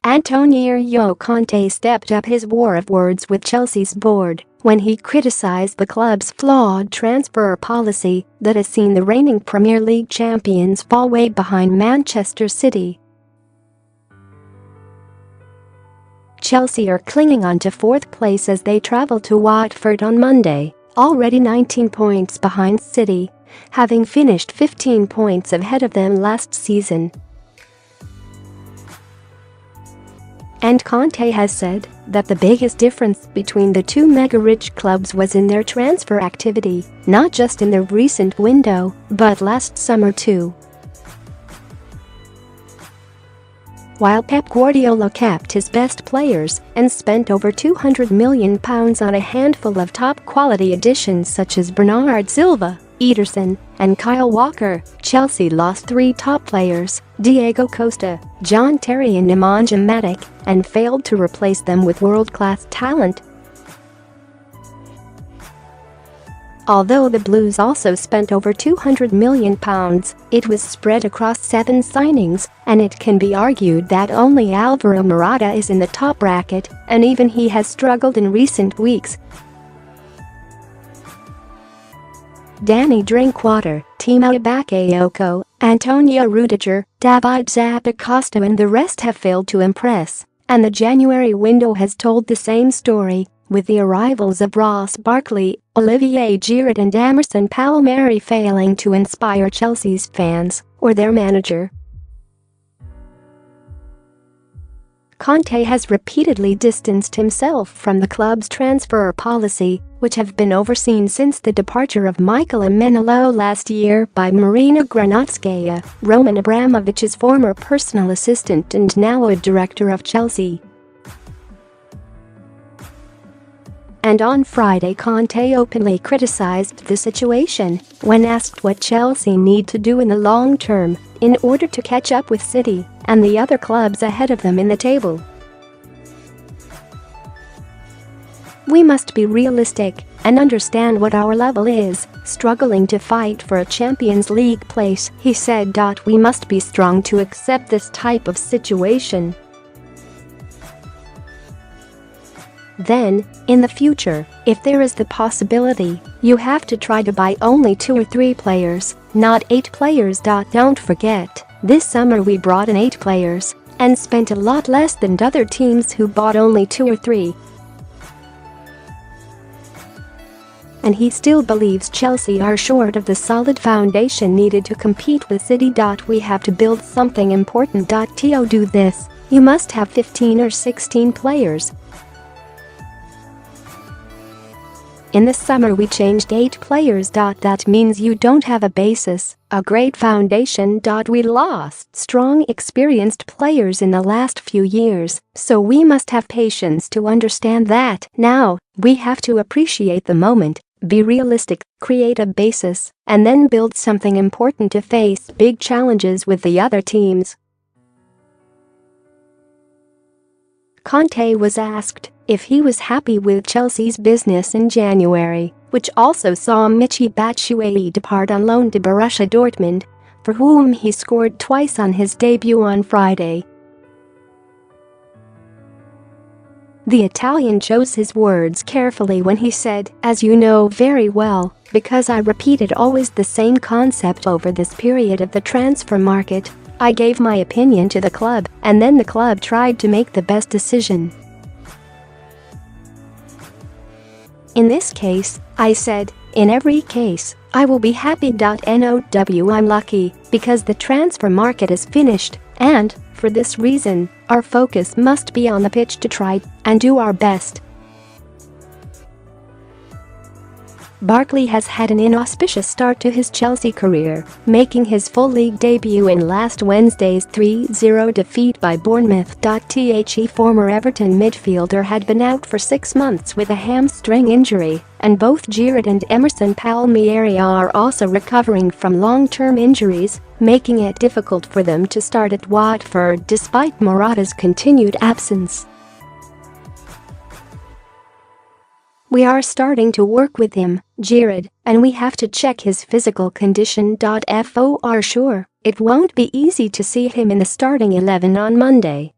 Antonio Conte stepped up his war of words with Chelsea's board when he criticized the club's flawed transfer policy that has seen the reigning Premier League champions fall way behind Manchester City. Chelsea are clinging on to fourth place as they travel to Watford on Monday, already 19 points behind City, having finished 15 points ahead of them last season. And Conte has said that the biggest difference between the two mega-rich clubs was in their transfer activity, not just in the recent window, but last summer too. While Pep Guardiola kept his best players and spent over £200 million on a handful of top-quality additions such as Bernard Silva, Ederson, and Kyle Walker, Chelsea lost three top players, Diego Costa, John Terry and Nemanja Matic, and failed to replace them with world-class talent. Although the Blues also spent over £200 million, it was spread across 7 signings, and it can be argued that only Alvaro Morata is in the top bracket, and even he has struggled in recent weeks. Danny Drinkwater, Timo Bakayoko, Antonio Rudiger, David Zappacosta and the rest have failed to impress, and the January window has told the same story, with the arrivals of Ross Barkley, Olivier Giroud and Emerson Palmieri failing to inspire Chelsea's fans or their manager. Conte has repeatedly distanced himself from the club's transfer policy, which have been overseen since the departure of Michael Emenalo last year by Marina Granatskaya, Roman Abramovich's former personal assistant and now a director of Chelsea. And on Friday, Conte openly criticized the situation when asked what Chelsea need to do in the long term in order to catch up with City and the other clubs ahead of them in the table. "We must be realistic and understand what our level is, struggling to fight for a Champions League place," he said. "We must be strong to accept this type of situation. Then, in the future, if there is the possibility, you have to try to buy only 2 or 3 players, not 8 players. Don't forget, this summer we brought in 8 players and spent a lot less than other teams who bought only 2 or 3. And he still believes Chelsea are short of the solid foundation needed to compete with City. "We have to build something important. To do this, you must have 15 or 16 players. In the summer we changed 8 players. That means you don't have a basis, a great foundation. We lost strong, experienced players in the last few years, so we must have patience to understand that. Now, we have to appreciate the moment, be realistic, create a basis, and then build something important to face big challenges with the other teams." Conte was asked if he was happy with Chelsea's business in January, which also saw Michy Batshuayi depart on loan to Borussia Dortmund, for whom he scored twice on his debut on Friday. The Italian chose his words carefully when he said, "As you know very well, because I repeated always the same concept over this period of the transfer market, I gave my opinion to the club, and then the club tried to make the best decision. In this case, I said, in every case, I will be happy. Now I'm lucky because the transfer market is finished, and, for this reason, our focus must be on the pitch to try and do our best." Barkley has had an inauspicious start to his Chelsea career, making his full league debut in last Wednesday's 3-0 defeat by Bournemouth. The former Everton midfielder had been out for 6 months with a hamstring injury, and both Giroud and Emerson Palmieri are also recovering from long-term injuries, making it difficult for them to start at Watford despite Morata's continued absence. "We are starting to work with him, Giroud, and we have to check his physical condition. For sure, it won't be easy to see him in the starting 11 on Monday.